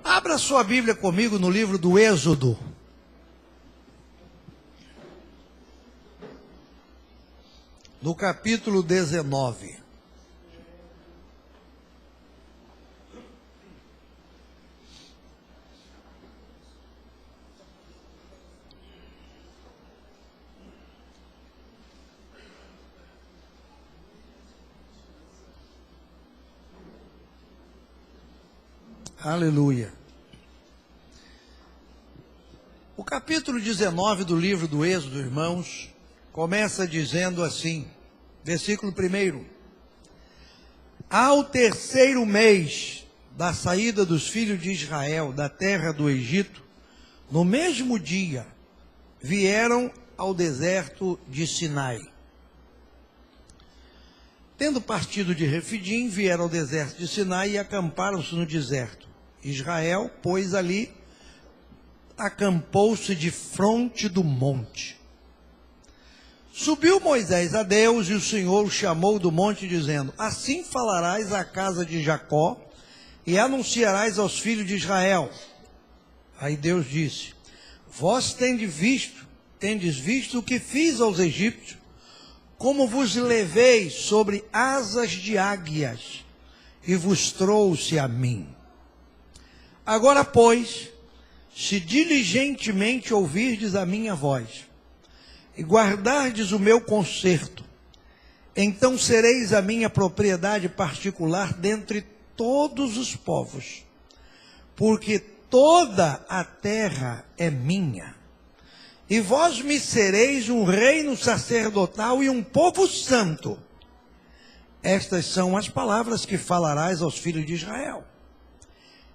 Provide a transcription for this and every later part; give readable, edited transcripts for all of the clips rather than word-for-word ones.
Abra sua Bíblia comigo no livro do Êxodo. No capítulo 19. Aleluia. O capítulo 19 do livro do Êxodo, irmãos, começa dizendo assim, versículo 1: Ao terceiro mês da saída dos filhos de Israel da terra do Egito, no mesmo dia, vieram ao deserto de Sinai. Tendo partido de Refidim, vieram ao deserto de Sinai e acamparam-se no deserto. Israel, pois, ali acampou-se de fronte do monte. Subiu Moisés a Deus e o Senhor o chamou do monte, dizendo: Assim falarás à casa de Jacó e anunciarás aos filhos de Israel. Aí Deus disse: Vós tendes visto o que fiz aos egípcios, como vos levei sobre asas de águias e vos trouxe a mim. Agora, pois, se diligentemente ouvirdes a minha voz e guardardes o meu concerto, então sereis a minha propriedade particular dentre todos os povos, porque toda a terra é minha. E vós me sereis um reino sacerdotal e um povo santo. Estas são as palavras que falarás aos filhos de Israel.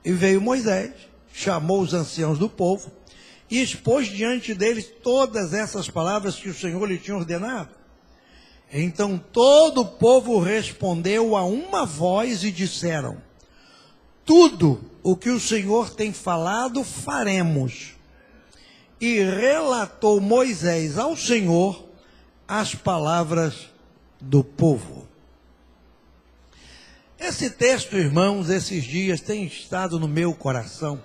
E veio Moisés, chamou os anciãos do povo e expôs diante deles todas essas palavras que o Senhor lhe tinha ordenado. Então todo o povo respondeu a uma voz e disseram: Tudo o que o Senhor tem falado, faremos. E relatou Moisés ao Senhor as palavras do povo. Esse texto, irmãos, esses dias tem estado no meu coração,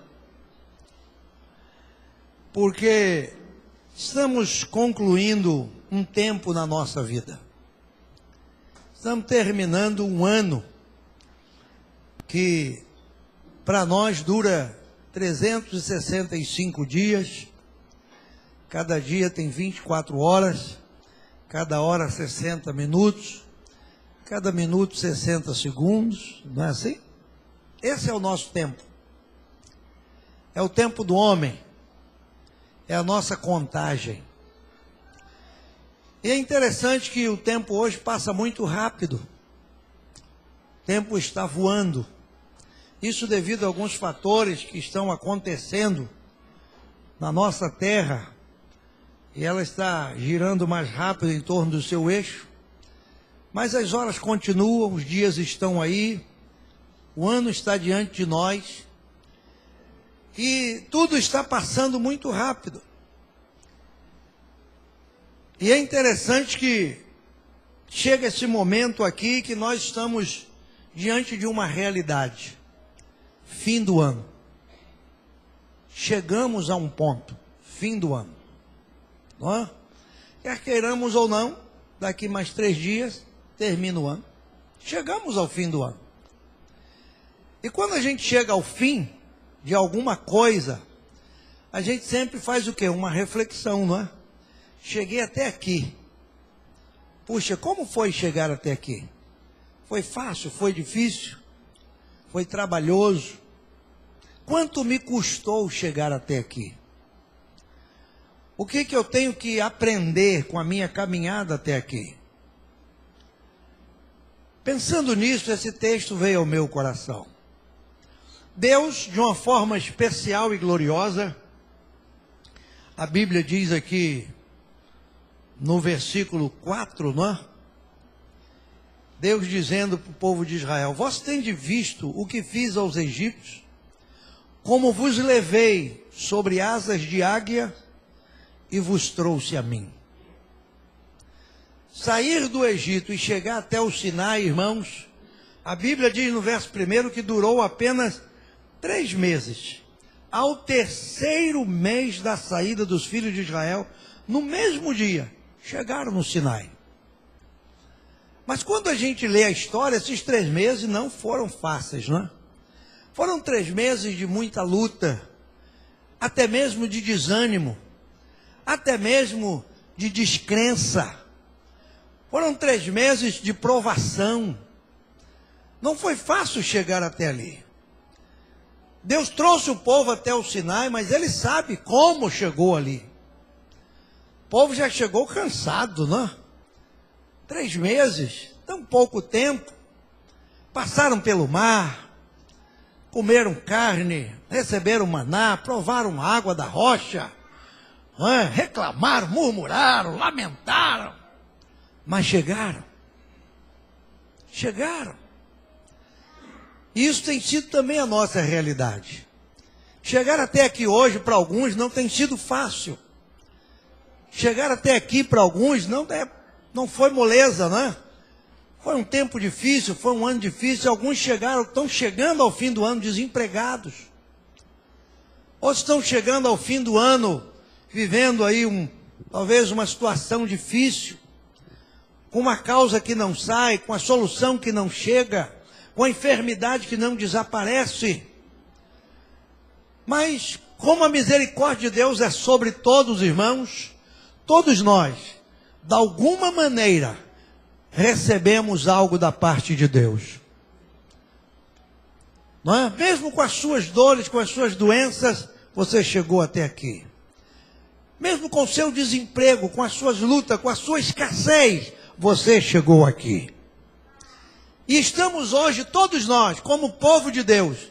porque estamos concluindo um tempo na nossa vida. Estamos terminando um ano que para nós dura 365 dias, cada dia tem 24 horas, cada hora 60 minutos, cada minuto 60 segundos, não é assim? Esse é o nosso tempo. É o tempo do homem. É a nossa contagem. E é interessante que o tempo hoje passa muito rápido. O tempo está voando. Isso devido a alguns fatores que estão acontecendo na nossa terra. E ela está girando mais rápido em torno do seu eixo. Mas as horas continuam, os dias estão aí, o ano está diante de nós, e tudo está passando muito rápido. E é interessante que chega esse momento aqui que nós estamos diante de uma realidade. Fim do ano. Chegamos a um ponto, fim do ano. Não é? Quer queiramos ou não, daqui mais 3 dias, termina o ano. Chegamos ao fim do ano. E quando a gente chega ao fim de alguma coisa, a gente sempre faz o quê? Uma reflexão, não é? Cheguei até aqui. Puxa, como foi chegar até aqui? Foi fácil? Foi difícil? Foi trabalhoso? Quanto me custou chegar até aqui? O que eu tenho que aprender com a minha caminhada até aqui? Pensando nisso, esse texto veio ao meu coração. Deus, de uma forma especial e gloriosa, a Bíblia diz aqui, no versículo 4, não é? Deus dizendo para o povo de Israel: Vós tendes visto o que fiz aos egípcios, como vos levei sobre asas de águia e vos trouxe a mim. Sair do Egito e chegar até o Sinai, irmãos, a Bíblia diz no verso 1 que durou apenas 3 meses, ao terceiro mês da saída dos filhos de Israel, no mesmo dia, chegaram no Sinai. Mas quando a gente lê a história, esses 3 meses não foram fáceis, não é? Foram 3 meses de muita luta, até mesmo de desânimo, até mesmo de descrença. Foram 3 meses de provação. Não foi fácil chegar até ali. Deus trouxe o povo até o Sinai, mas ele sabe como chegou ali. O povo já chegou cansado, não é? 3 meses, tão pouco tempo. Passaram pelo mar, comeram carne, receberam maná, provaram água da rocha, não é? Reclamaram, murmuraram, lamentaram, mas chegaram. Chegaram. Isso tem sido também a nossa realidade. Chegar até aqui hoje, para alguns, não tem sido fácil. Chegar até aqui, para alguns, não foi moleza, né? Foi um tempo difícil, foi um ano difícil. Alguns estão chegando ao fim do ano desempregados. Outros estão chegando ao fim do ano, vivendo aí talvez uma situação difícil, com uma causa que não sai, com a solução que não chega, com a enfermidade que não desaparece. Mas, como a misericórdia de Deus é sobre todos os irmãos, todos nós, de alguma maneira, recebemos algo da parte de Deus. Não é? Mesmo com as suas dores, com as suas doenças, você chegou até aqui. Mesmo com o seu desemprego, com as suas lutas, com a sua escassez, você chegou aqui. E estamos hoje, todos nós, como povo de Deus,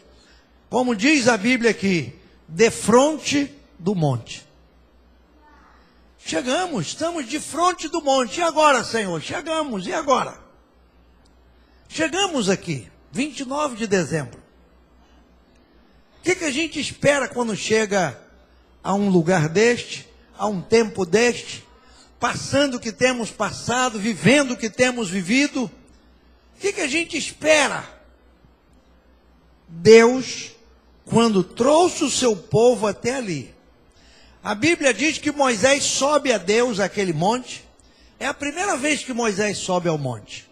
como diz a Bíblia aqui, defronte do monte. Chegamos, estamos de frente do monte. E agora, Senhor? Chegamos, e agora? Chegamos aqui, 29 de dezembro. O que a gente espera quando chega a um lugar deste, a um tempo deste, passando o que temos passado, vivendo o que temos vivido? O que a gente espera? Deus, quando trouxe o seu povo até ali, a Bíblia diz que Moisés sobe a Deus àquele monte. É a primeira vez que Moisés sobe ao monte.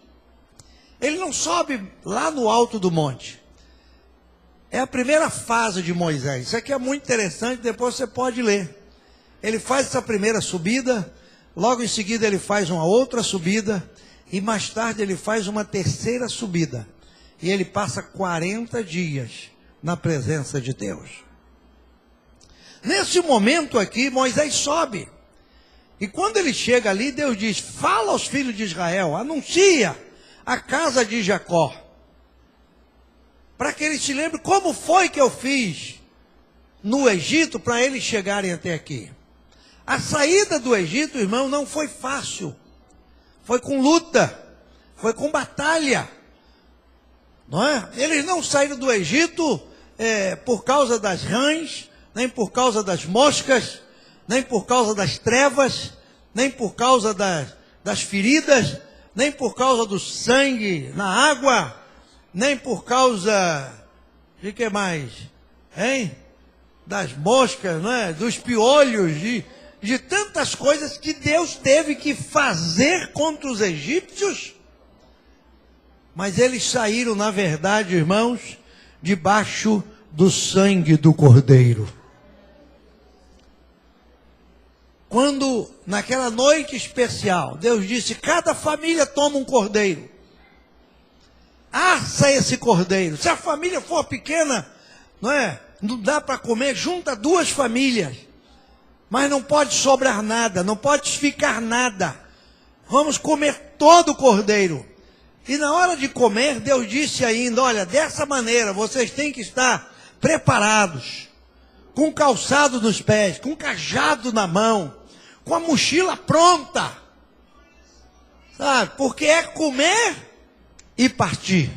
Ele não sobe lá no alto do monte. É a primeira fase de Moisés. Isso aqui é muito interessante, depois você pode ler. Ele faz essa primeira subida, logo em seguida ele faz uma outra subida, e mais tarde ele faz uma terceira subida. E ele passa 40 dias na presença de Deus. Nesse momento aqui, Moisés sobe. E quando ele chega ali, Deus diz, fala aos filhos de Israel, anuncia a casa de Jacó, para que eles se lembrem como foi que eu fiz no Egito para eles chegarem até aqui. A saída do Egito, irmão, não foi fácil. Foi com luta, foi com batalha. Não é? Eles não saíram do Egito por causa das rãs, nem por causa das moscas, nem por causa das trevas, nem por causa das feridas, nem por causa do sangue na água, nem por causa de que mais? Hein? Das moscas, não é? Dos piolhos, de tantas coisas que Deus teve que fazer contra os egípcios. Mas eles saíram, na verdade, irmãos, debaixo do sangue do Cordeiro. Quando, naquela noite especial, Deus disse, cada família toma um cordeiro. Assa esse cordeiro. Se a família for pequena, não dá para comer, junta 2 famílias. Mas não pode sobrar nada, não pode ficar nada. Vamos comer todo o cordeiro. E na hora de comer, Deus disse ainda, olha, dessa maneira vocês têm que estar preparados, com calçado nos pés, com cajado na mão, com a mochila pronta, sabe? Porque é comer e partir.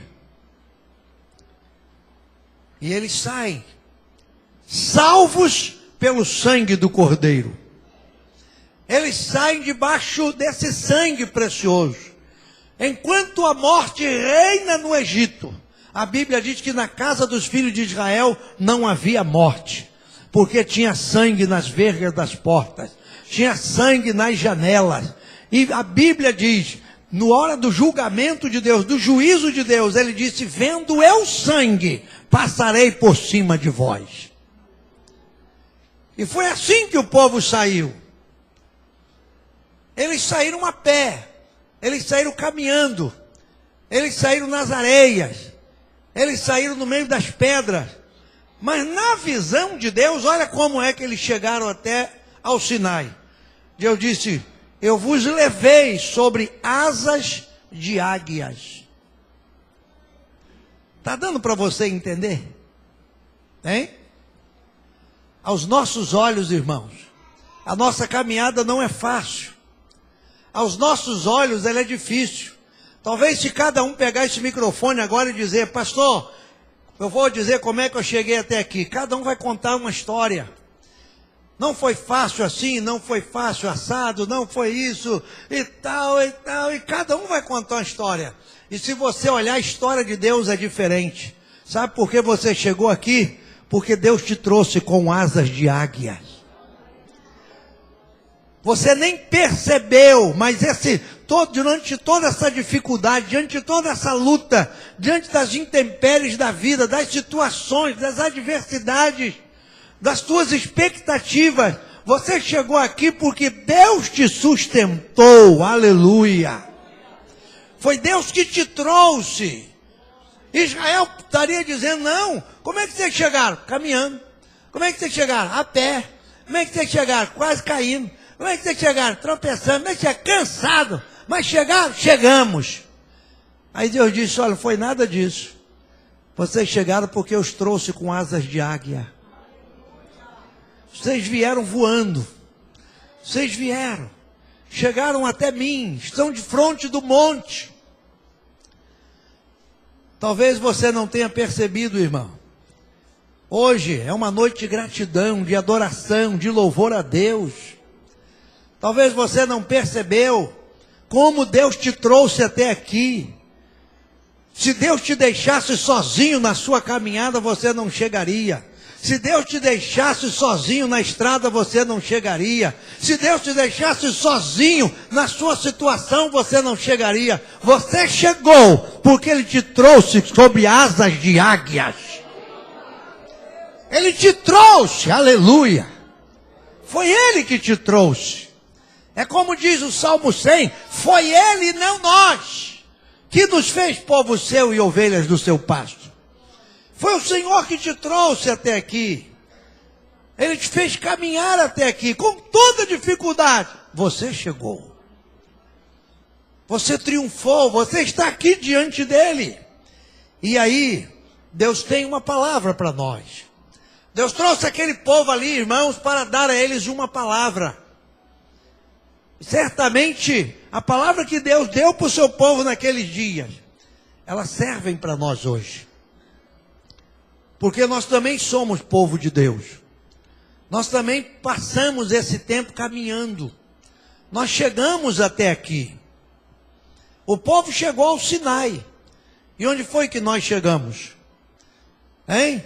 E eles saem, salvos pelo sangue do Cordeiro. Eles saem debaixo desse sangue precioso. Enquanto a morte reina no Egito, A Bíblia diz que na casa dos filhos de Israel não havia morte, porque tinha sangue nas vergas das portas, tinha sangue nas janelas. E a Bíblia diz, na hora do julgamento de Deus, do juízo de Deus, ele disse: vendo eu sangue, passarei por cima de vós. E foi assim que o povo saiu. Eles saíram a pé, eles saíram caminhando, eles saíram nas areias, eles saíram no meio das pedras. Mas na visão de Deus, olha como é que eles chegaram até ao Sinai. Deus disse: eu vos levei sobre asas de águias. Está dando para você entender? Hein? Aos nossos olhos, irmãos, a nossa caminhada não é fácil. Aos nossos olhos ela é difícil. Talvez se cada um pegar esse microfone agora e dizer: pastor, eu vou dizer como é que eu cheguei até aqui. Cada um vai contar uma história. Não foi fácil assim, não foi fácil assado, não foi isso, e tal, e tal. E cada um vai contar uma história. E se você olhar, a história de Deus é diferente. Sabe por que você chegou aqui? Porque Deus te trouxe com asas de águia. Você nem percebeu, mas durante toda essa dificuldade, diante de toda essa luta, diante das intempéries da vida, das situações, das adversidades, das tuas expectativas, você chegou aqui porque Deus te sustentou, aleluia. Foi Deus que te trouxe. Israel estaria dizendo: não, como é que vocês chegaram? Caminhando. Como é que vocês chegaram? A pé. Como é que vocês chegaram? Quase caindo. Como é que vocês chegaram? Tropeçando. Como é que vocês chegaram? Cansado. Mas chegaram? Chegamos. Aí Deus disse: olha, não foi nada disso. Vocês chegaram porque eu os trouxe com asas de águia. Vocês vieram voando. Vocês vieram. Chegaram até mim. Estão de frente do monte. Talvez você não tenha percebido, irmão. Hoje é uma noite de gratidão, de adoração, de louvor a Deus. Talvez você não percebeu como Deus te trouxe até aqui. Se Deus te deixasse sozinho na sua caminhada, você não chegaria. Se Deus te deixasse sozinho na estrada, você não chegaria. Se Deus te deixasse sozinho na sua situação, você não chegaria. Você chegou porque Ele te trouxe sobre asas de águias. Ele te trouxe, aleluia. Foi Ele que te trouxe. É como diz o Salmo 100, foi Ele e não nós, que nos fez povo seu e ovelhas do seu pasto. Foi o Senhor que te trouxe até aqui. Ele te fez caminhar até aqui, com toda dificuldade. Você chegou. Você triunfou, você está aqui diante dEle. E aí, Deus tem uma palavra para nós. Deus trouxe aquele povo ali, irmãos, para dar a eles uma palavra. Certamente, a palavra que Deus deu para o seu povo naqueles dias, elas servem para nós hoje. Porque nós também somos povo de Deus. Nós também passamos esse tempo caminhando. Nós chegamos até aqui. O povo chegou ao Sinai. E onde foi que nós chegamos? Hein?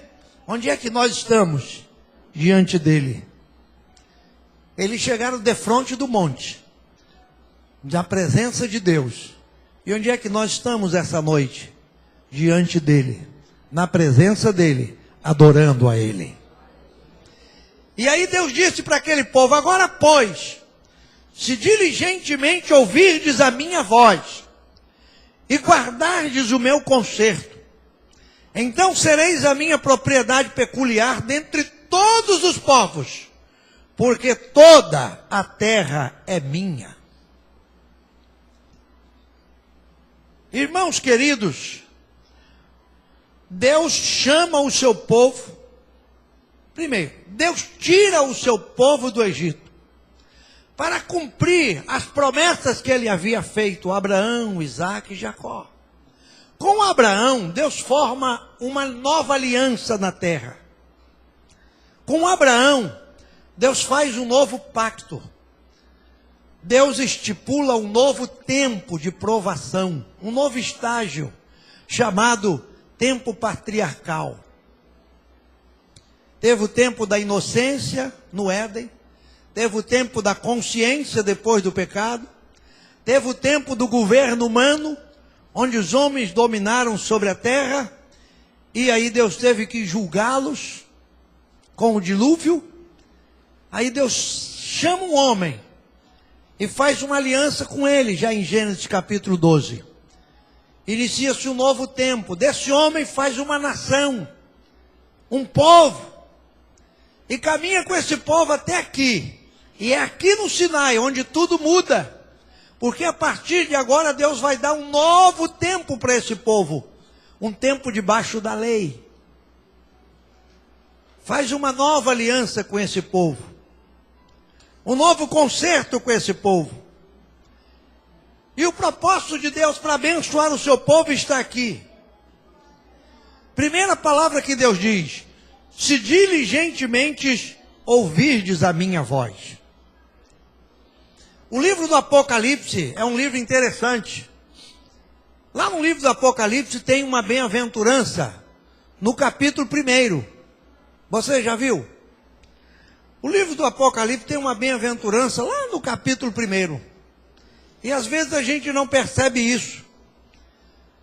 Onde é que nós estamos? Diante dele. Eles chegaram defronte do monte, da presença de Deus. E onde é que nós estamos essa noite? Diante dele, na presença dele, adorando a ele. E aí Deus disse para aquele povo: agora pois, se diligentemente ouvirdes a minha voz, e guardardes o meu conserto, então sereis a minha propriedade peculiar dentre todos os povos, porque toda a terra é minha. Irmãos queridos, Deus chama o seu povo. Primeiro, Deus tira o seu povo do Egito para cumprir as promessas que ele havia feito a Abraão, Isaque e Jacó. Com Abraão, Deus forma uma nova aliança na terra. Com Abraão, Deus faz um novo pacto. Deus estipula um novo tempo de provação, um novo estágio, chamado tempo patriarcal. Teve o tempo da inocência no Éden, teve o tempo da consciência depois do pecado, teve o tempo do governo humano, onde os homens dominaram sobre a terra, e aí Deus teve que julgá-los com o dilúvio. Aí Deus chama um homem e faz uma aliança com ele, já em Gênesis capítulo 12. Inicia-se um novo tempo. Desse homem faz uma nação, um povo, e caminha com esse povo até aqui. E é aqui no Sinai onde tudo muda, porque a partir de agora Deus vai dar um novo tempo para esse povo, um tempo debaixo da lei. Faz uma nova aliança com esse povo, um novo concerto com esse povo. E o propósito de Deus para abençoar o seu povo está aqui. Primeira palavra que Deus diz: se diligentemente ouvirdes a minha voz. O livro do Apocalipse é um livro interessante. Lá no livro do Apocalipse tem uma bem-aventurança, no capítulo 1. Você já viu? O livro do Apocalipse tem uma bem-aventurança lá no capítulo 1. E às vezes a gente não percebe isso.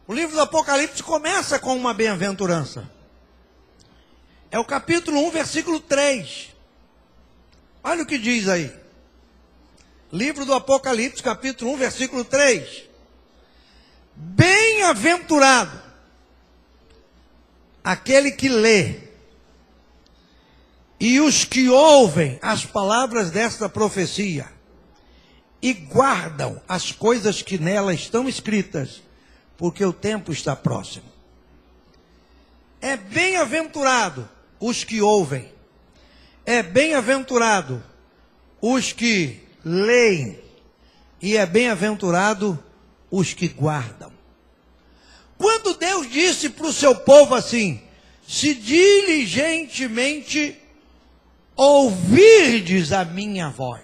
O livro do Apocalipse começa com uma bem-aventurança. É o capítulo 1, versículo 3. Olha o que diz aí. Livro do Apocalipse, capítulo 1, versículo 3. Bem-aventurado aquele que lê e os que ouvem as palavras desta profecia e guardam as coisas que nela estão escritas, porque o tempo está próximo. É bem-aventurado os que ouvem, é bem-aventurado os que leem, e é bem-aventurado os que guardam. Quando Deus disse para o seu povo assim: se diligentemente ouvirdes a minha voz,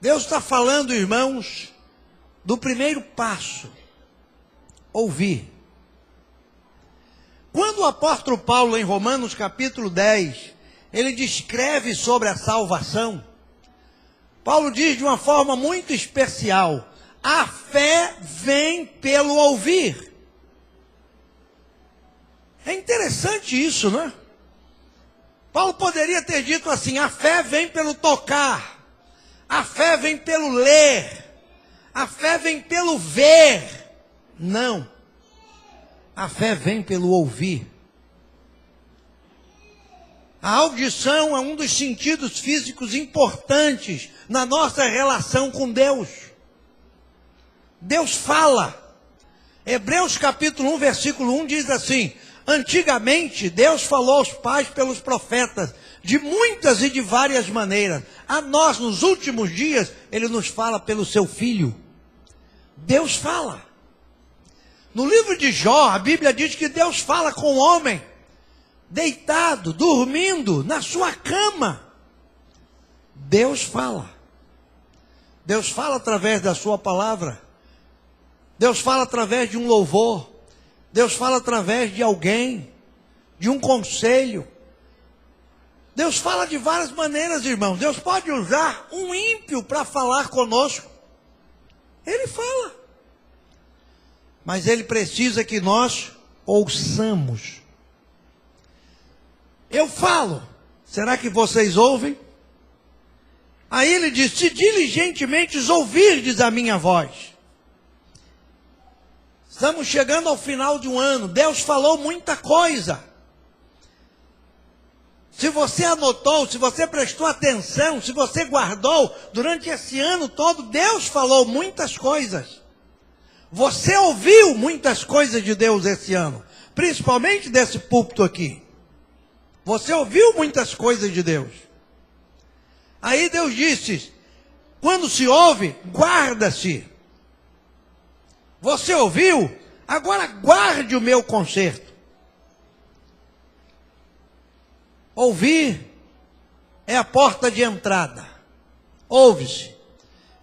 Deus está falando, irmãos, do primeiro passo: ouvir. Quando o apóstolo Paulo, em Romanos capítulo 10, ele descreve sobre a salvação, Paulo diz de uma forma muito especial: a fé vem pelo ouvir. É interessante isso, não é? Paulo poderia ter dito assim: a fé vem pelo tocar, a fé vem pelo ler, a fé vem pelo ver. Não. A fé vem pelo ouvir. A audição é um dos sentidos físicos importantes na nossa relação com Deus. Deus fala. Hebreus capítulo 1, versículo 1 diz assim: antigamente Deus falou aos pais pelos profetas, de muitas e de várias maneiras. A nós, nos últimos dias, Ele nos fala pelo seu Filho. Deus fala. No livro de Jó, a Bíblia diz que Deus fala com o homem, deitado, dormindo, na sua cama. Deus fala. Deus fala através da sua palavra. Deus fala através de um louvor. Deus fala através de alguém, de um conselho. Deus fala de várias maneiras, irmãos. Deus pode usar um ímpio para falar conosco. Ele fala. Mas Ele precisa que nós ouçamos. Eu falo. Será que vocês ouvem? Aí Ele diz: se diligentemente ouvirdes a minha voz. Estamos chegando ao final de um ano. Deus falou muita coisa. Se você anotou, se você prestou atenção, se você guardou durante esse ano todo, Deus falou muitas coisas. Você ouviu muitas coisas de Deus esse ano, principalmente desse púlpito aqui. Você ouviu muitas coisas de Deus. Aí Deus disse: quando se ouve, guarda-se. Você ouviu? Agora guarde o meu conserto. Ouvir é a porta de entrada. Ouve-se.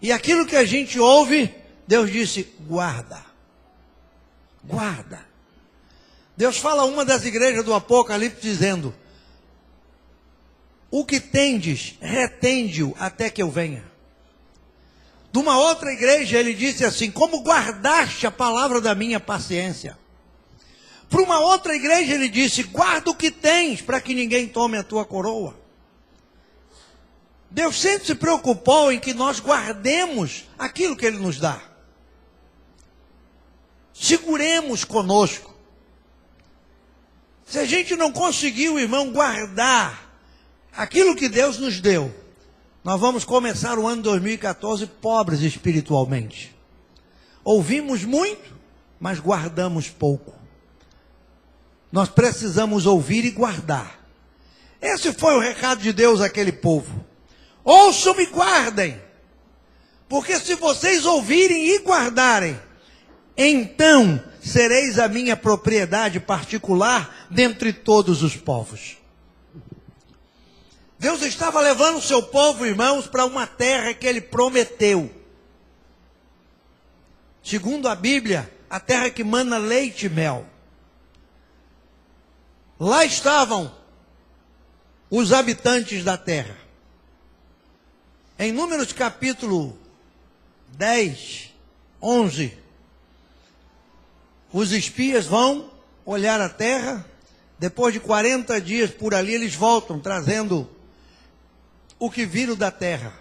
E aquilo que a gente ouve, Deus disse: guarda. Guarda. Deus fala a uma das igrejas do Apocalipse dizendo: o que tendes, retende-o até que eu venha. De uma outra igreja ele disse assim: como guardaste a palavra da minha paciência. Para uma outra igreja ele disse: guarda o que tens, para que ninguém tome a tua coroa. Deus sempre se preocupou em que nós guardemos aquilo que Ele nos dá. Seguremos conosco. Se a gente não conseguiu, irmão, guardar aquilo que Deus nos deu, nós vamos começar o ano 2014 pobres espiritualmente. Ouvimos muito, mas guardamos pouco. Nós precisamos ouvir e guardar. Esse foi o recado de Deus àquele povo. Ouçam e guardem, porque se vocês ouvirem e guardarem, então sereis a minha propriedade particular dentre todos os povos. Deus estava levando o seu povo, irmãos, para uma terra que Ele prometeu. Segundo a Bíblia, a terra que mana leite e mel. Lá estavam os habitantes da terra. Em Números capítulo 10, 11, os espias vão olhar a terra. Depois de 40 dias por ali, eles voltam trazendo o que viram da terra.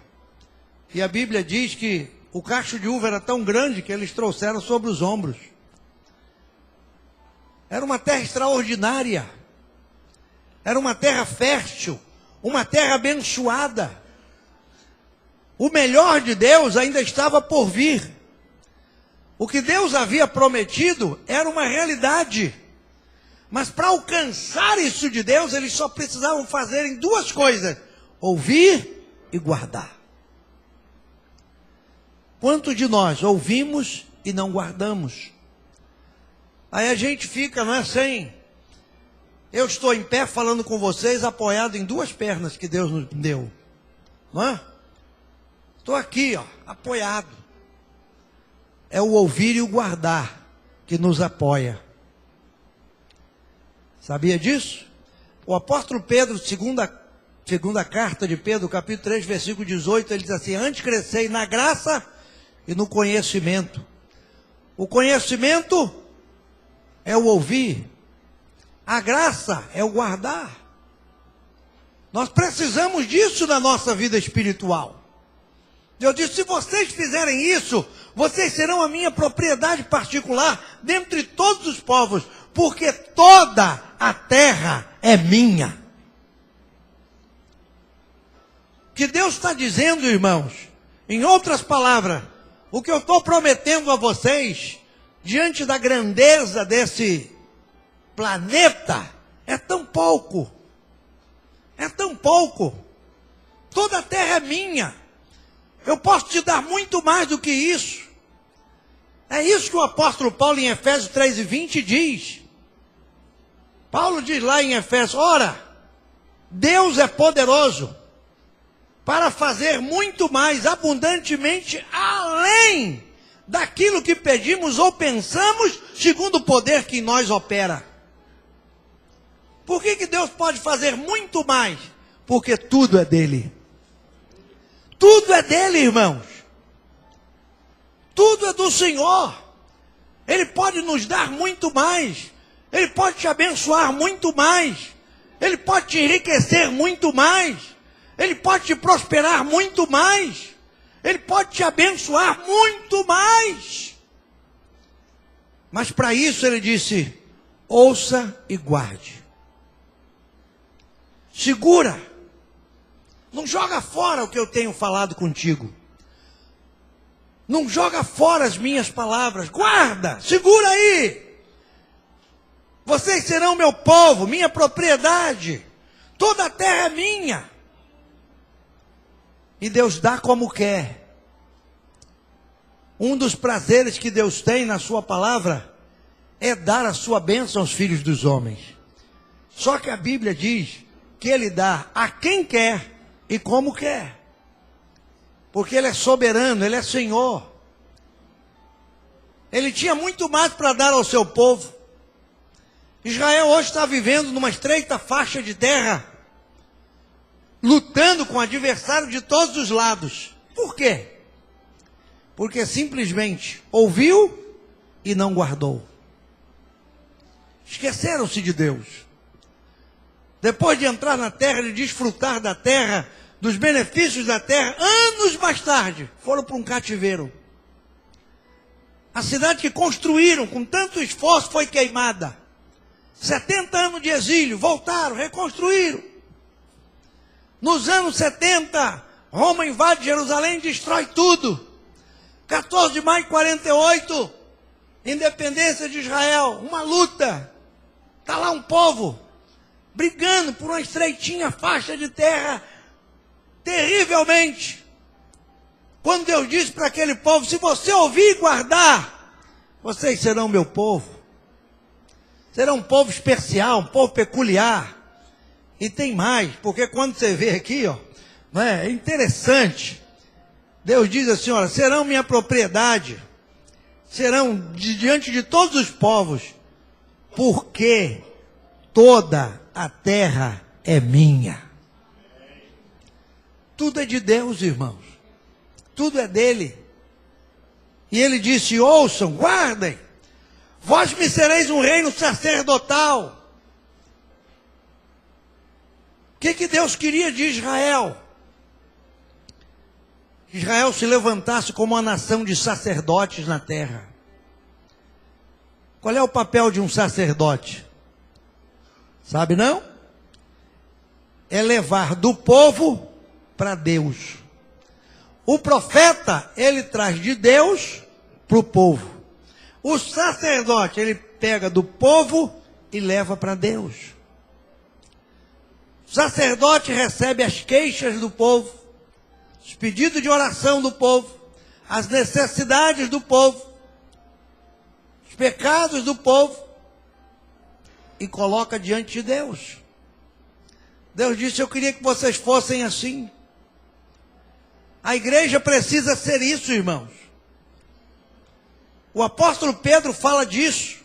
E a Bíblia diz que o cacho de uva era tão grande que eles trouxeram sobre os ombros. Era uma terra extraordinária. Era uma terra fértil, uma terra abençoada. O melhor de Deus ainda estava por vir. O que Deus havia prometido era uma realidade. Mas para alcançar isso de Deus, eles só precisavam fazer em duas coisas: ouvir e guardar. Quanto de nós ouvimos e não guardamos? Aí a gente fica, não é assim? Eu estou em pé falando com vocês, apoiado em duas pernas que Deus nos deu. Não é? Estou aqui, ó, apoiado. É o ouvir e o guardar que nos apoia. Sabia disso? O apóstolo Pedro, segunda carta de Pedro, capítulo 3, versículo 18, ele diz assim: antes crescei na graça e no conhecimento. O conhecimento é o ouvir. A graça é o guardar. Nós precisamos disso na nossa vida espiritual. Deus disse: se vocês fizerem isso, vocês serão a minha propriedade particular dentre todos os povos, porque toda a terra é minha. O que Deus está dizendo, irmãos, em outras palavras, o que eu estou prometendo a vocês, diante da grandeza desse planeta, é tão pouco. É tão pouco. Toda a terra é minha. Eu posso te dar muito mais do que isso. É isso que o apóstolo Paulo em Efésios 3:20 diz. Paulo diz lá em Efésios: ora, Deus é poderoso para fazer muito mais abundantemente além daquilo que pedimos ou pensamos, segundo o poder que em nós opera. Por que Deus pode fazer muito mais? Porque tudo é dele. Tudo é dele, irmãos. Tudo é do Senhor. Ele pode nos dar muito mais. Ele pode te abençoar muito mais. Ele pode te enriquecer muito mais. Ele pode te prosperar muito mais. Ele pode te abençoar muito mais. Mas para isso ele disse: ouça e guarde. Segura. Não joga fora o que eu tenho falado contigo. Não joga fora as minhas palavras. Guarda, segura aí. Vocês serão meu povo, minha propriedade. Toda a terra é minha. E Deus dá como quer. Um dos prazeres que Deus tem na sua palavra é dar a sua bênção aos filhos dos homens. Só que a Bíblia diz que Ele dá a quem quer e como quer. Porque Ele é soberano, Ele é Senhor. Ele tinha muito mais para dar ao seu povo. Israel hoje está vivendo numa estreita faixa de terra, lutando com adversário de todos os lados. Por quê? Porque simplesmente ouviu e não guardou. Esqueceram-se de Deus. Depois de entrar na terra, de desfrutar da terra, dos benefícios da terra, anos mais tarde, foram para um cativeiro. A cidade que construíram com tanto esforço foi queimada. 70 anos de exílio, voltaram, reconstruíram. Nos anos 70, Roma invade Jerusalém e destrói tudo. 14 de maio de 48, independência de Israel, uma luta. Está lá um povo brigando por uma estreitinha faixa de terra, terrivelmente. Quando Deus disse para aquele povo: se você ouvir e guardar, vocês serão meu povo. Serão um povo especial, um povo peculiar. E tem mais, porque quando você vê aqui, ó, é interessante. Deus diz assim: olha, serão minha propriedade, serão diante de todos os povos, porque toda a terra é minha. Tudo é de Deus, irmãos. Tudo é dele. E ele disse: ouçam, guardem. Vós me sereis um reino sacerdotal. O que Deus queria de Israel? Israel se levantasse como uma nação de sacerdotes na terra. Qual é o papel de um sacerdote? Sabe não? É levar do povo para Deus. O profeta, ele traz de Deus para o povo. O sacerdote, ele pega do povo e leva para Deus. O sacerdote recebe as queixas do povo, os pedidos de oração do povo, as necessidades do povo, os pecados do povo, e coloca diante de Deus. Deus disse: eu queria que vocês fossem assim. A igreja precisa ser isso, irmãos. O apóstolo Pedro fala disso.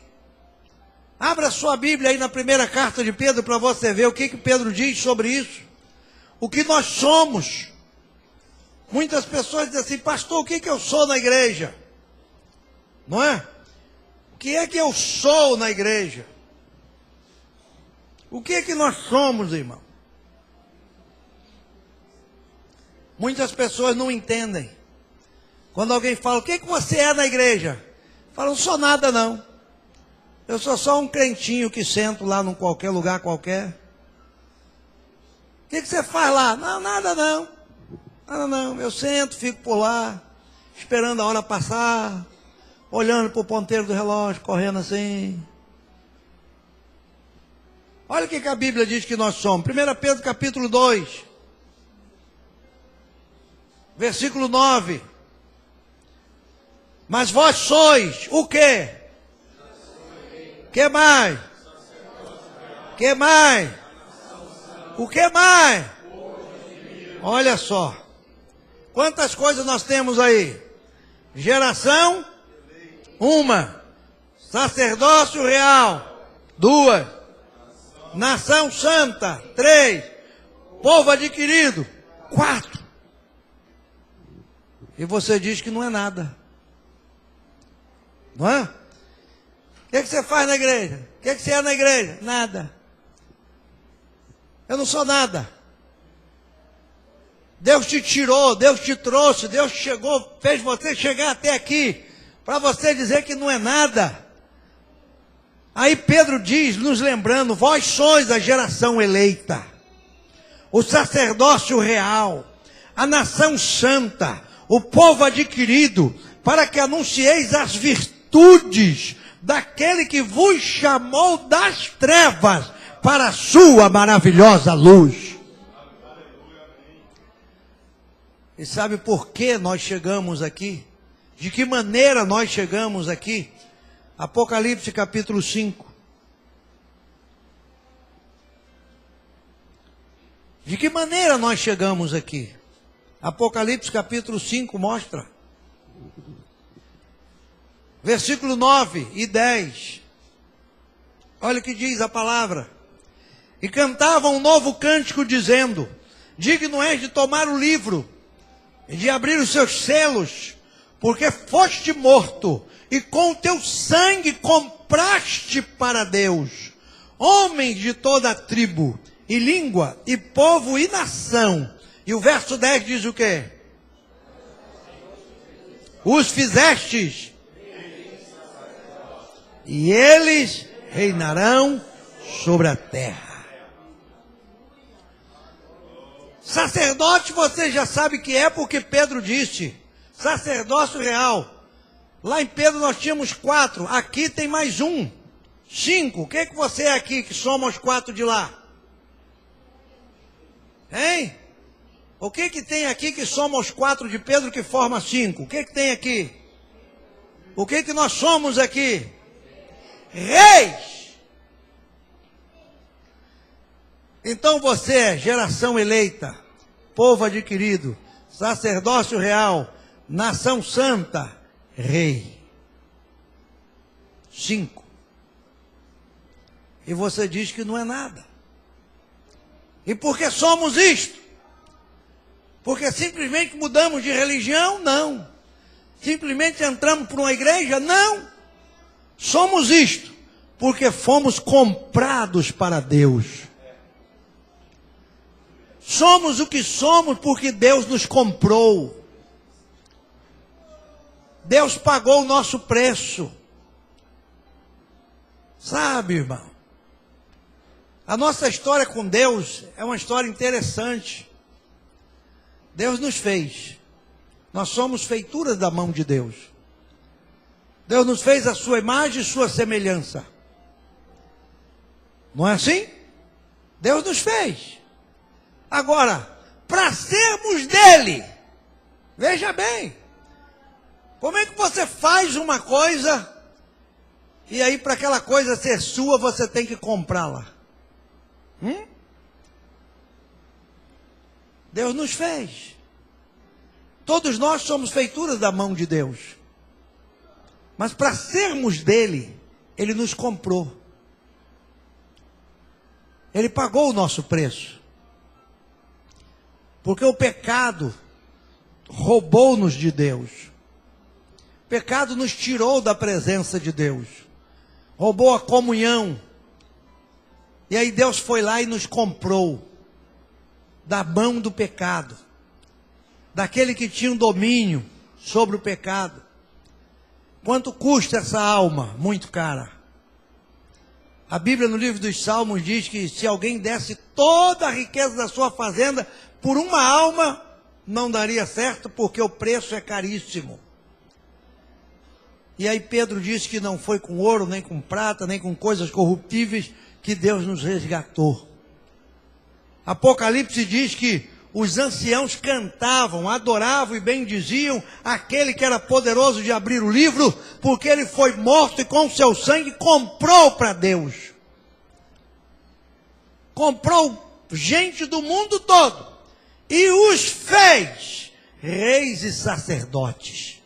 Abra sua Bíblia aí na primeira carta de Pedro para você ver o que Pedro diz sobre isso. O que nós somos. Muitas pessoas dizem assim: pastor, o que eu sou na igreja? Não é? O que é que eu sou na igreja? O que é que nós somos, irmão? Muitas pessoas não entendem. Quando alguém fala: o que você é na igreja? Fala: não sou nada não. Eu sou só um crentinho que sento lá num qualquer lugar qualquer. O que você faz lá? Não, nada não. Nada não. Eu sento, fico por lá, esperando a hora passar, olhando para o ponteiro do relógio, correndo assim. Olha o que a Bíblia diz que nós somos. 1 Pedro capítulo 2. Versículo 9. Mas vós sois o quê? Que mais? Que mais? O que mais? Olha só. Quantas coisas nós temos aí? Geração, uma. Sacerdócio real, duas. Nação santa, 3. Povo adquirido, 4. E você diz que não é nada. Não é? O que você faz na igreja? O que você é na igreja? Nada. Eu não sou nada. Deus te tirou, Deus te trouxe, Deus chegou, fez você chegar até aqui, para você dizer que não é nada. Aí Pedro diz, nos lembrando: vós sois a geração eleita, o sacerdócio real, a nação santa, o povo adquirido, para que anuncieis as virtudes daquele que vos chamou das trevas para a sua maravilhosa luz. E sabe por que nós chegamos aqui? De que maneira nós chegamos aqui? Apocalipse capítulo 5. De que maneira nós chegamos aqui? Apocalipse capítulo 5 mostra. versículo 9 e 10. Olha o que diz a palavra. E cantavam um novo cântico, dizendo: digno és de tomar o livro e de abrir os seus selos, porque foste morto, e com o teu sangue compraste para Deus homens de toda a tribo, e língua, e povo, e nação. E o verso 10 diz o quê? Os fizestes, e eles reinarão sobre a terra. Sacerdote você já sabe que é, porque Pedro disse, sacerdócio real. Lá em Pedro nós tínhamos 4, aqui tem mais um, 5. O que você é aqui, que somos 4 de lá? Hein? O que tem aqui que somos 4 de Pedro que forma 5? O que tem aqui? O que nós somos aqui? Reis! Então você é geração eleita, povo adquirido, sacerdócio real, nação santa, rei. 5. E você diz que não é nada. E por que somos isto? Porque simplesmente mudamos de religião? Não. Simplesmente entramos por uma igreja? Não. Somos isto porque fomos comprados para Deus. Somos o que somos porque Deus nos comprou. Deus pagou o nosso preço. Sabe, irmão? A nossa história com Deus é uma história interessante. Deus nos fez. Nós somos feituras da mão de Deus. Deus nos fez a sua imagem e sua semelhança. Não é assim? Deus nos fez. Agora, para sermos dele, veja bem, como é que você faz uma coisa e aí para aquela coisa ser sua você tem que comprá-la? Deus nos fez. Todos nós somos feituras da mão de Deus. Mas para sermos dele, ele nos comprou. Ele pagou o nosso preço. Porque o pecado roubou-nos de Deus. O pecado nos tirou da presença de Deus. Roubou a comunhão. E aí Deus foi lá e nos comprou da mão do pecado. Daquele que tinha um domínio sobre o pecado. Quanto custa essa alma? Muito cara. A Bíblia no livro dos Salmos diz que se alguém desse toda a riqueza da sua fazenda por uma alma, não daria certo, porque o preço é caríssimo. E aí Pedro disse que não foi com ouro, nem com prata, nem com coisas corruptíveis que Deus nos resgatou. Apocalipse diz que os anciãos cantavam, adoravam e bendiziam aquele que era poderoso de abrir o livro, porque ele foi morto e com seu sangue comprou para Deus. Comprou gente do mundo todo e os fez reis e sacerdotes.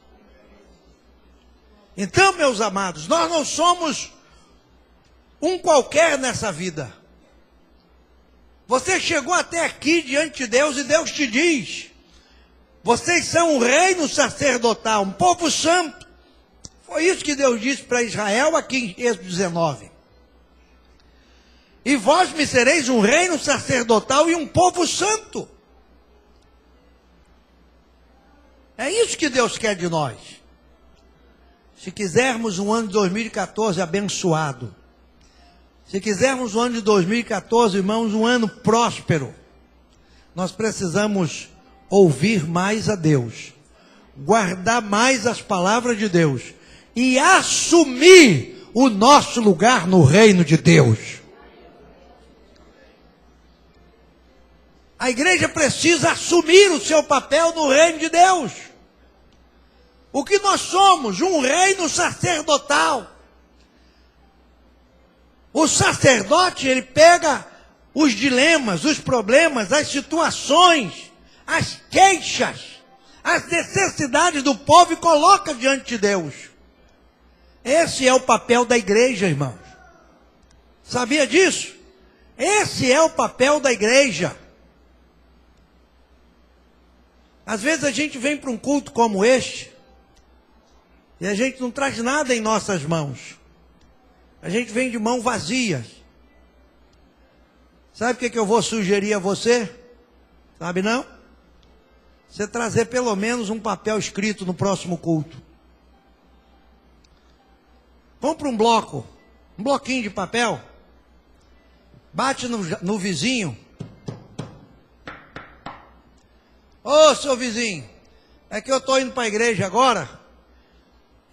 Então, meus amados, nós não somos um qualquer nessa vida. Você chegou até aqui diante de Deus e Deus te diz: vocês são um reino sacerdotal, um povo santo. Foi isso que Deus disse para Israel aqui em Êxodo 19. E vós me sereis um reino sacerdotal e um povo santo. É isso que Deus quer de nós. Se quisermos um ano de 2014 abençoado, se quisermos um ano de 2014, irmãos, um ano próspero, nós precisamos ouvir mais a Deus, guardar mais as palavras de Deus e assumir o nosso lugar no reino de Deus. A igreja precisa assumir o seu papel no reino de Deus. O que nós somos? Um reino sacerdotal. O sacerdote, ele pega os dilemas, os problemas, as situações, as queixas, as necessidades do povo e coloca diante de Deus. Esse é o papel da igreja, irmãos. Sabia disso? Esse é o papel da igreja. Às vezes a gente vem para um culto como este e a gente não traz nada em nossas mãos. A gente vem de mão vazia. Sabe o que eu vou sugerir a você? Sabe não? Você trazer pelo menos um papel escrito no próximo culto. Vamos para um bloco, um bloquinho de papel. Bate no vizinho. Ô, seu vizinho, é que eu estou indo para a igreja agora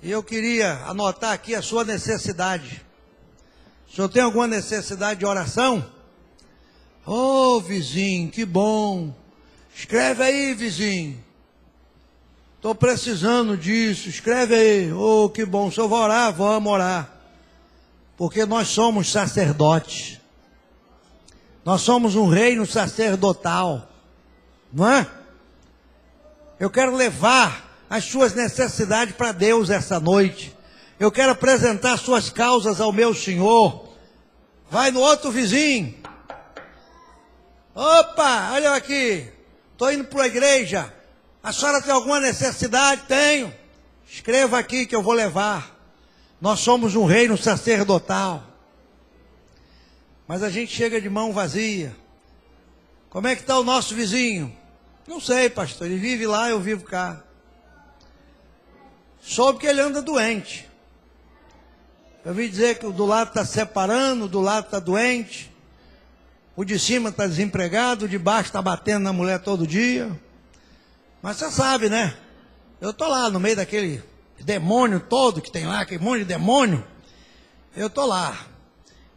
e eu queria anotar aqui a sua necessidade. O senhor tem alguma necessidade de oração? Ô, vizinho, que bom. Escreve aí, vizinho. Estou precisando disso. Escreve aí. Ô, que bom. Se eu vou orar, vamos orar. Porque nós somos sacerdotes. Nós somos um reino sacerdotal. Não é? Eu quero levar as suas necessidades para Deus essa noite. Eu quero apresentar suas causas ao meu Senhor. Vai no outro vizinho. Opa, olha aqui. Estou indo para a igreja. A senhora tem alguma necessidade? Tenho. Escreva aqui que eu vou levar. Nós somos um reino sacerdotal. Mas a gente chega de mão vazia. Como é que está o nosso vizinho? Não sei, pastor. Ele vive lá, eu vivo cá. Soube que ele anda doente. Eu ouvi dizer que o do lado está separando, o do lado está doente. O de cima está desempregado, o de baixo está batendo na mulher todo dia. Mas você sabe, né? Eu estou lá no meio daquele demônio todo que tem lá, aquele monte de demônio. Eu estou lá.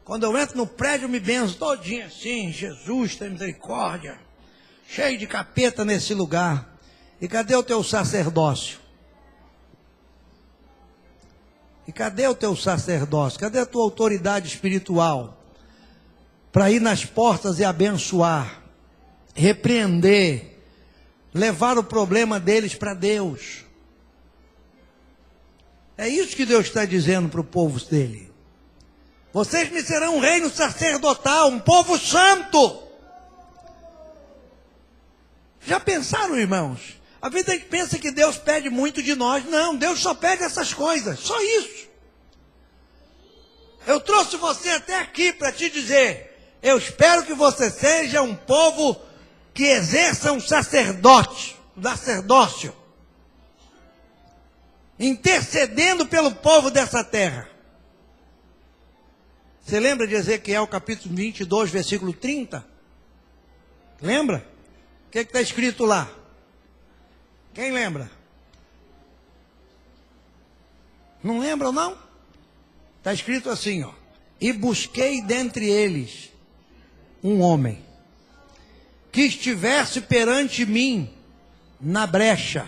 Quando eu entro no prédio, eu me benzo todinho assim. Jesus, tem misericórdia. Cheio de capeta nesse lugar. E cadê o teu sacerdócio? E cadê o teu sacerdócio? Cadê a tua autoridade espiritual? Para ir nas portas e abençoar, repreender, levar o problema deles para Deus. É isso que Deus está dizendo para o povo dele. Vocês me serão um reino sacerdotal, um povo santo. Já pensaram, irmãos? A vida pensa que Deus pede muito de nós. Não, Deus só pede essas coisas, só isso. Eu trouxe você até aqui para te dizer, eu espero que você seja um povo que exerça um sacerdócio, intercedendo pelo povo dessa terra. Você lembra de Ezequiel capítulo 22, versículo 30? Lembra? O que está escrito lá? Quem lembra? Não lembram, não? Está escrito assim, ó. E busquei dentre eles um homem que estivesse perante mim na brecha,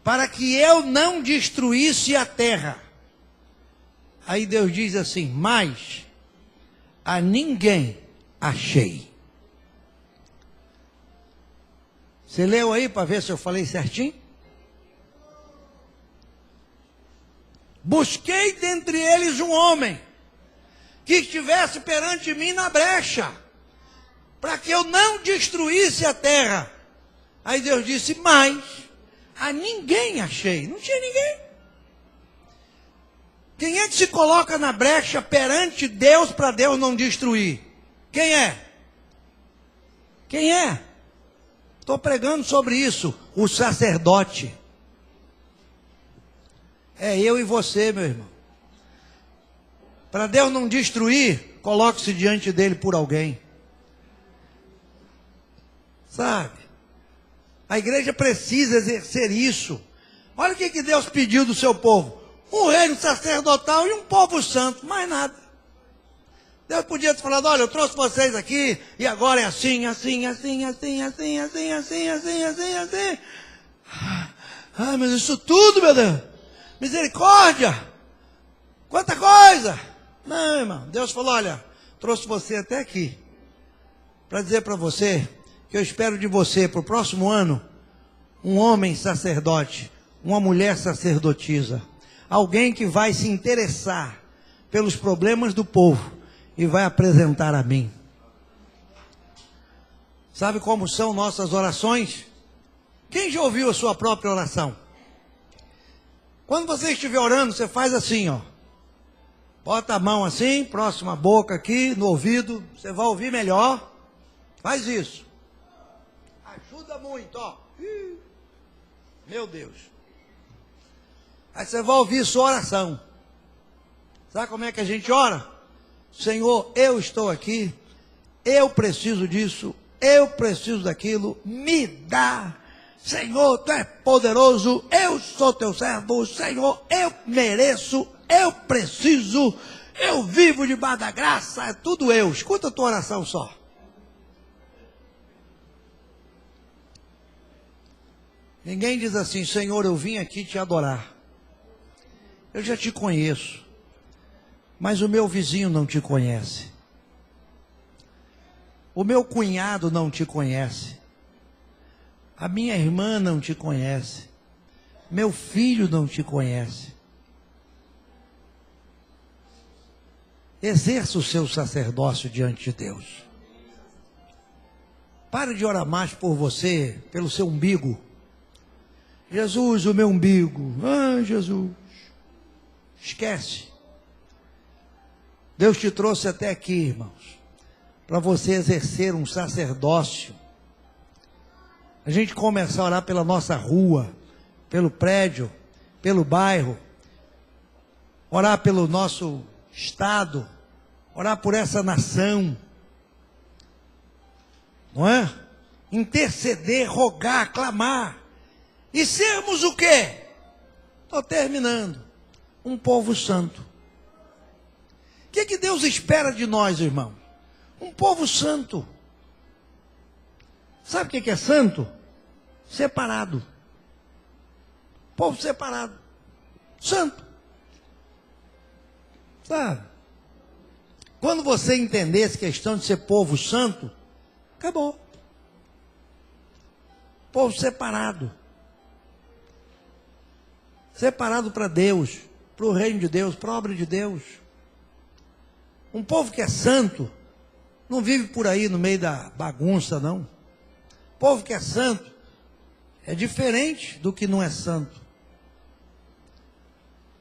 para que eu não destruísse a terra. Aí Deus diz assim, mas a ninguém achei. Você leu aí para ver se eu falei certinho? Busquei dentre eles um homem que estivesse perante mim na brecha, para que eu não destruísse a terra. Aí Deus disse, mas a ninguém achei. Não tinha ninguém. Quem é que se coloca na brecha perante Deus para Deus não destruir? Quem é? Quem é? Estou pregando sobre isso. O sacerdote. É eu e você, meu irmão. Para Deus não destruir, coloque-se diante dele por alguém. Sabe? A igreja precisa exercer isso. Olha o que Deus pediu do seu povo. Um reino sacerdotal e um povo santo. Mais nada. Deus podia ter falado, olha, eu trouxe vocês aqui, e agora é assim. Ah, mas isso tudo, meu Deus. Misericórdia. Quanta coisa. Não, irmão. Deus falou, olha, trouxe você até aqui, para dizer para você, que eu espero de você, para o próximo ano, um homem sacerdote, uma mulher sacerdotisa. alguém que vai se interessar pelos problemas do povo e vai apresentar a mim. Sabe como são nossas orações? Quem já ouviu a sua própria oração? Quando você estiver orando, você faz assim, ó. Bota a mão assim, próxima à boca aqui, no ouvido, você vai ouvir melhor. Faz isso. Ajuda muito, ó. Meu Deus. Aí você vai ouvir sua oração. Sabe como é que a gente ora? Senhor, eu estou aqui, eu preciso disso, eu preciso daquilo, me dá. Senhor, tu é poderoso, eu sou teu servo, Senhor, eu mereço, eu preciso, eu vivo debaixo da graça, é tudo eu. Escuta a tua oração só. Ninguém diz assim, Senhor, eu vim aqui te adorar. Eu já te conheço, mas o meu vizinho não te conhece. O meu cunhado não te conhece. A minha irmã não te conhece. Meu filho não te conhece. Exerça o seu sacerdócio diante de Deus. Pare de orar mais por você, pelo seu umbigo. Jesus, o meu umbigo. Ah, Jesus. Esquece. Deus te trouxe até aqui, irmãos, para você exercer um sacerdócio. A gente começa a orar pela nossa rua, pelo prédio, pelo bairro, orar pelo nosso estado, orar por essa nação, não é? Interceder, rogar, clamar, e sermos o quê? Estou terminando, um povo santo. O que Deus espera de nós, irmão? Um povo santo. Sabe o que é santo? Separado. Povo separado. Santo. Sabe? Quando você entender essa questão de ser povo santo, acabou. Povo separado. Separado para Deus, para o reino de Deus, para a obra de Deus. Um povo que é santo, não vive por aí no meio da bagunça, não. O povo que é santo é diferente do que não é santo.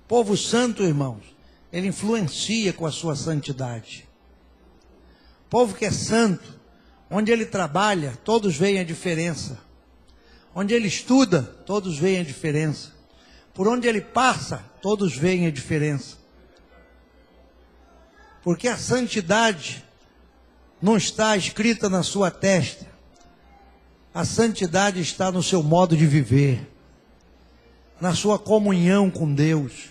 O povo santo, irmãos, ele influencia com a sua santidade. O povo que é santo, onde ele trabalha, todos veem a diferença. Onde ele estuda, todos veem a diferença. Por onde ele passa, todos veem a diferença. Porque a santidade não está escrita na sua testa. A santidade está no seu modo de viver, na sua comunhão com Deus.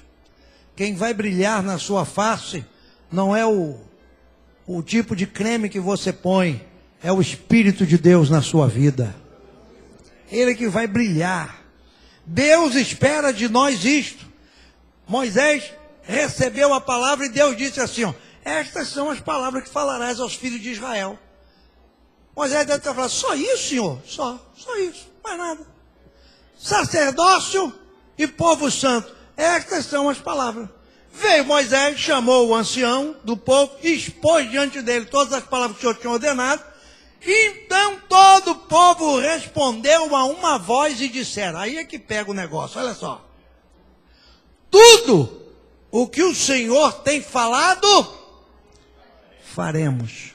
Quem vai brilhar na sua face não é o tipo de creme que você põe, é o Espírito de Deus na sua vida. Ele que vai brilhar. Deus espera de nós isto. Moisés recebeu a palavra e Deus disse assim, ó, estas são as palavras que falarás aos filhos de Israel. Moisés deve ter falado, só isso, Senhor? Só isso, mais nada. Sacerdócio e povo santo, estas são as palavras. Veio Moisés, chamou o ancião do povo, expôs diante dele todas as palavras que o Senhor tinha ordenado. Então todo o povo respondeu a uma voz e disseram, aí é que pega o negócio, olha só. Tudo o que o Senhor tem falado, faremos.